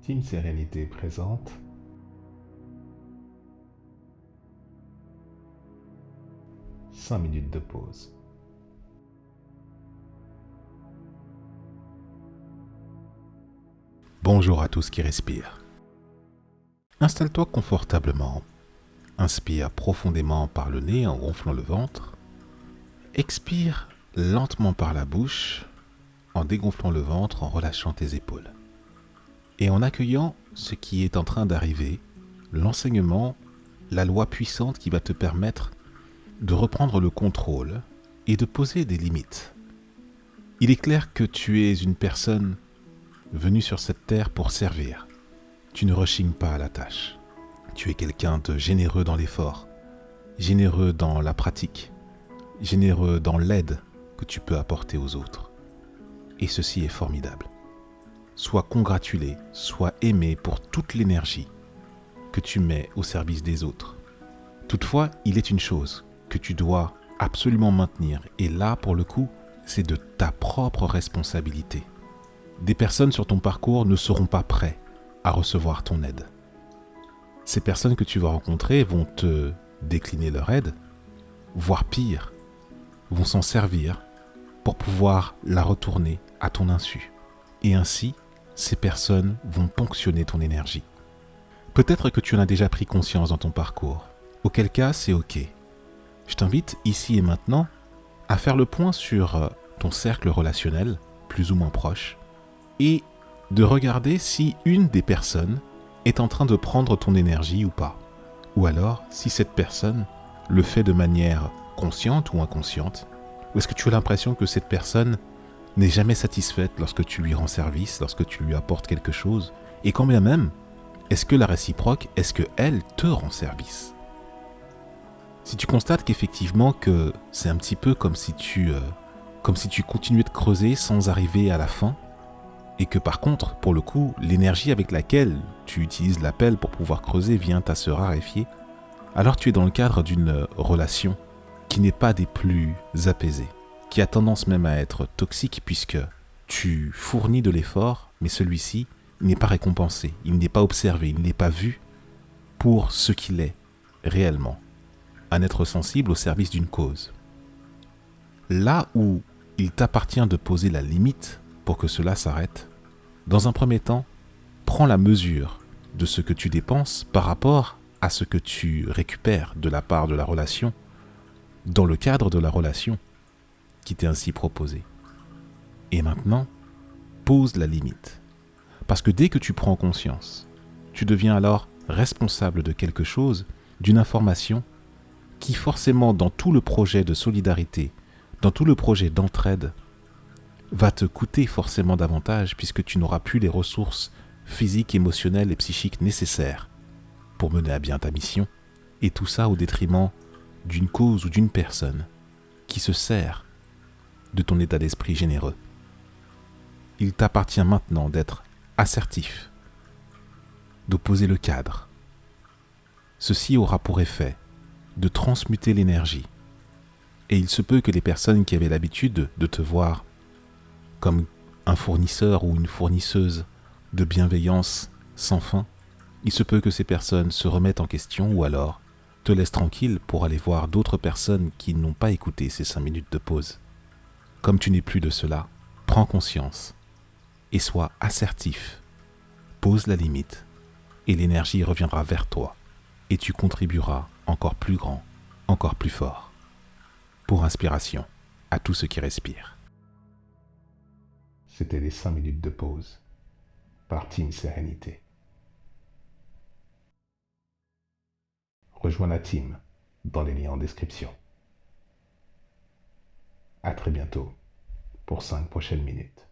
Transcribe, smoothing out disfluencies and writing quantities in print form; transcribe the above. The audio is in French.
Team Sérénité présente 5 minutes de pause. Bonjour à tous qui respirent. Installe-toi confortablement. Inspire profondément par le nez en gonflant le ventre. Expire lentement par la bouche en dégonflant le ventre, en relâchant tes épaules. Et en accueillant ce qui est en train d'arriver, l'enseignement, la loi puissante qui va te permettre de reprendre le contrôle et de poser des limites. Il est clair que tu es une personne venue sur cette terre pour servir. Tu ne rechignes pas à la tâche. Tu es quelqu'un de généreux dans l'effort, généreux dans la pratique, généreux dans l'aide que tu peux apporter aux autres. Et ceci est formidable. Sois congratulé, sois aimé pour toute l'énergie que tu mets au service des autres. Toutefois, il est une chose que tu dois absolument maintenir, et là, pour le coup, c'est de ta propre responsabilité. Des personnes sur ton parcours ne seront pas prêtes à recevoir ton aide. Ces personnes que tu vas rencontrer vont te décliner leur aide, voire pire, vont s'en servir pour pouvoir la retourner à ton insu. Et ainsi, ces personnes vont ponctionner ton énergie. Peut-être que tu en as déjà pris conscience dans ton parcours, auquel cas c'est ok. Je t'invite ici et maintenant à faire le point sur ton cercle relationnel, plus ou moins proche, et de regarder si une des personnes est en train de prendre ton énergie ou pas. Ou alors, si cette personne le fait de manière consciente ou inconsciente, ou est-ce que tu as l'impression que cette personne n'est jamais satisfaite lorsque tu lui rends service, lorsque tu lui apportes quelque chose, et quand bien même, est-ce que la réciproque, est-ce qu'elle te rend service? Si tu constates qu'effectivement que c'est un petit peu comme si tu continuais de creuser sans arriver à la fin, et que par contre, pour le coup, l'énergie avec laquelle tu utilises la pelle pour pouvoir creuser vient à se raréfier, alors tu es dans le cadre d'une relation qui n'est pas des plus apaisées, qui a tendance même à être toxique puisque tu fournis de l'effort, mais celui-ci n'est pas récompensé, il n'est pas observé, il n'est pas vu pour ce qu'il est réellement, un être sensible au service d'une cause. Là où il t'appartient de poser la limite pour que cela s'arrête, dans un premier temps, prends la mesure de ce que tu dépenses par rapport à ce que tu récupères de la part de la relation, dans le cadre de la relation qui t'est ainsi proposée. Et maintenant, pose la limite. Parce que dès que tu prends conscience, tu deviens alors responsable de quelque chose, d'une information qui forcément dans tout le projet de solidarité, dans tout le projet d'entraide, va te coûter forcément davantage puisque tu n'auras plus les ressources physiques, émotionnelles et psychiques nécessaires pour mener à bien ta mission, et tout ça au détriment d'une cause ou d'une personne qui se sert de ton état d'esprit généreux. Il t'appartient maintenant d'être assertif, d'opposer le cadre. Ceci aura pour effet de transmuter l'énergie, et il se peut que les personnes qui avaient l'habitude de te voir comme un fournisseur ou une fournisseuse de bienveillance sans fin, il se peut que ces personnes se remettent en question ou alors te laissent tranquille pour aller voir d'autres personnes qui n'ont pas écouté ces 5 minutes de pause. Comme tu n'es plus de cela, prends conscience et sois assertif. Pose la limite et l'énergie reviendra vers toi et tu contribueras encore plus grand, encore plus fort. Pour inspiration à tous ceux qui respirent. C'était les 5 minutes de pause par Team Sérénité. Rejoins la team dans les liens en description. À très bientôt pour 5 prochaines minutes.